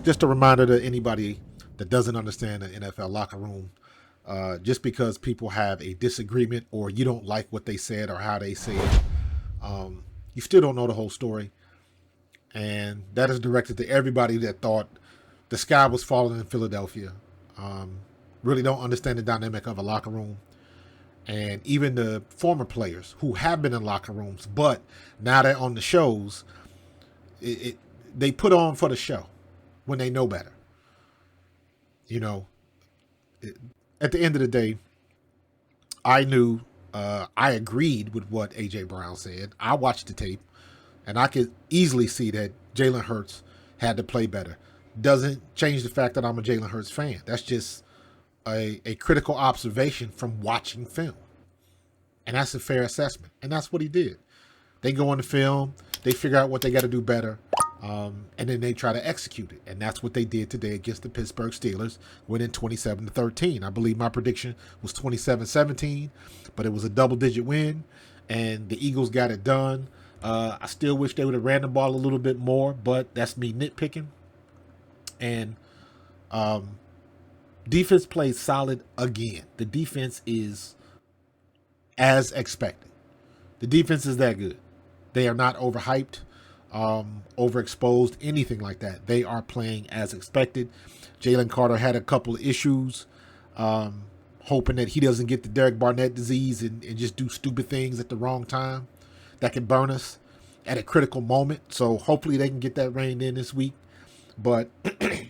just a reminder to anybody that doesn't understand the NFL locker room. Just because people have a disagreement or you don't like what they said or how they said it, you still don't know the whole story. And that is directed to everybody that thought the sky was falling in Philadelphia. Really don't understand the dynamic of a locker room. And even the former players who have been in locker rooms, but now they're on the shows, they put on for the show when they know better. You know, at the end of the day, I knew, I agreed with what A.J. Brown said. I watched the tape, and I could easily see that Jalen Hurts had to play better. Doesn't change the fact that I'm a Jalen Hurts fan. That's just a critical observation from watching film. And that's a fair assessment. And that's what he did. They go on the film, they figure out what they got to do better, and then they try to execute it. And that's what they did today against the Pittsburgh Steelers, winning 27-13. I believe my prediction was 27-17, but it was a double-digit win, and the Eagles got it done. I still wish they would have ran the ball a little bit more, but that's me nitpicking. And defense plays solid again. The defense is as expected. The defense is that good. They are not overhyped, overexposed, anything like that. They are playing as expected. Jalen Carter had a couple of issues, hoping that he doesn't get the Derek Barnett disease and just do stupid things at the wrong time that can burn us at a critical moment. So hopefully they can get that reined in this week. But they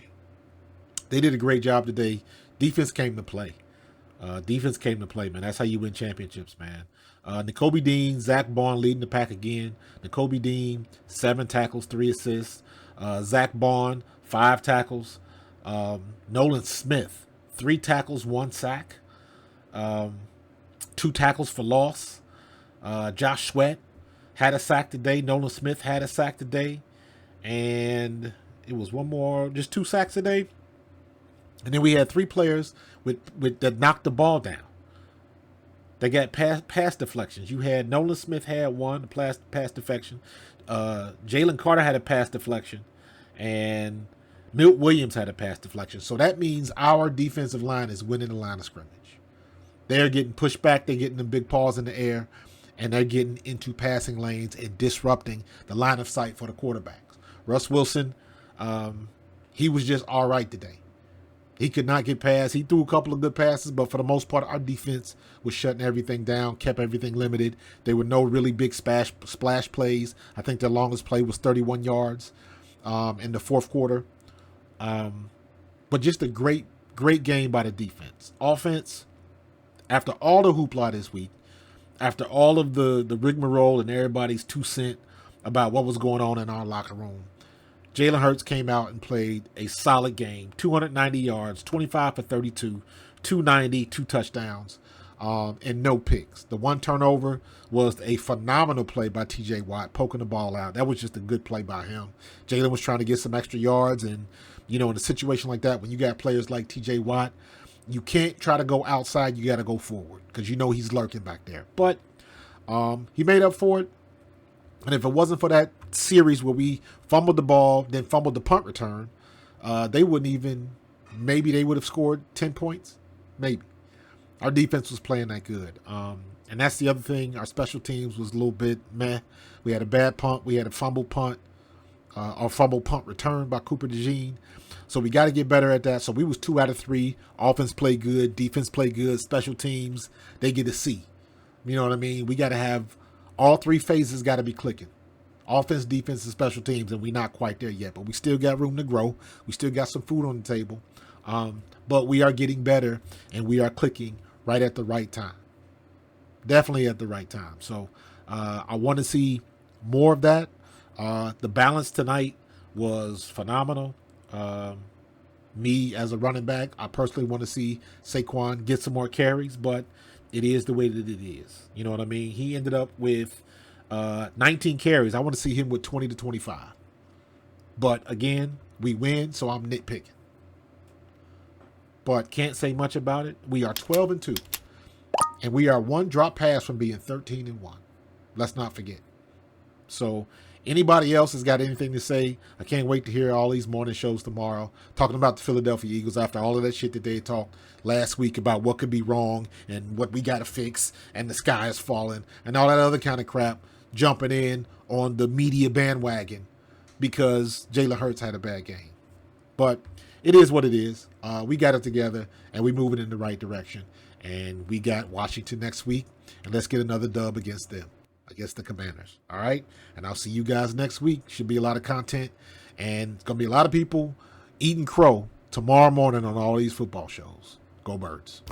did a great job today. Defense came to play. Defense came to play, man. That's how you win championships, man. Nakobe Dean, Zach Bond leading the pack again. Nakobe Dean, 7 tackles, 3 assists. Zach Bond, 5 tackles. Nolan Smith, 3 tackles, 1 sack. 2 tackles for loss. Josh Sweat had a sack today. Nolan Smith had a sack today. And it was one more, just 2 sacks today. And then we had 3 players with that knocked the ball down. They got pass deflections. You had Nolan Smith had one pass deflection. Jalen Carter had a pass deflection, and Milt Williams had a pass deflection. So that means our defensive line is winning the line of scrimmage. They're getting pushed back. They're getting the big paws in the air, and they're getting into passing lanes and disrupting the line of sight for the quarterbacks. Russ Wilson, he was just all right today. He could not get past. He threw a couple of good passes, but for the most part, our defense was shutting everything down, kept everything limited. There were no really big splash plays. I think their longest play was 31 yards in the fourth quarter. But just a great game by the defense. Offense, after all the hoopla this week, after all of the rigmarole and everybody's 2 cents about what was going on in our locker room, Jalen Hurts came out and played a solid game. 290 yards, 25 for 32, 290, 2 touchdowns, and no picks. The 1 turnover was a phenomenal play by T.J. Watt, poking the ball out. That was just a good play by him. Jalen was trying to get some extra yards, and, in a situation like that, when you got players like T.J. Watt, you can't try to go outside. You got to go forward because he's lurking back there. But he made up for it. And if it wasn't for that series where we fumbled the ball, then fumbled the punt return, they wouldn't even, maybe they would have scored 10 points. Maybe. Our defense was playing that good. And that's the other thing. Our special teams was a little bit meh. We had a bad punt. We had a fumble punt, or fumble punt return by Cooper DeJean. So we got to get better at that. So we was 2 out of 3. Offense played good. Defense played good. Special teams, they get a C. You know what I mean? We got to have all 3 phases got to be clicking. Offense, defense, and special teams, and we're not quite there yet. But we still got room to grow. We still got some food on the table. But we are getting better, and we are clicking right at the right time. Definitely at the right time. So I want to see more of that. The balance tonight was phenomenal. Me as a running back, I personally want to see Saquon get some more carries, but it is the way that it is. You know what I mean? He ended up with 19 carries. I want to see him with 20 to 25. But again, we win, so I'm nitpicking. But can't say much about it. We are 12-2. And we are 1 drop pass from being 13-1. Let's not forget. So Anybody else has got anything to say? I can't wait to hear all these morning shows tomorrow talking about the Philadelphia Eagles after all of that shit that they talked last week about what could be wrong and what we got to fix and the sky is falling and all that other kind of crap, jumping in on the media bandwagon because Jalen Hurts had a bad game. But it is what it is. We got it together and we moving in the right direction. And we got Washington next week, and let's get another dub against them, against the Commanders. All right? And I'll see you guys next week. Should be a lot of content, and it's going to be a lot of people eating crow tomorrow morning on all these football shows. Go Birds.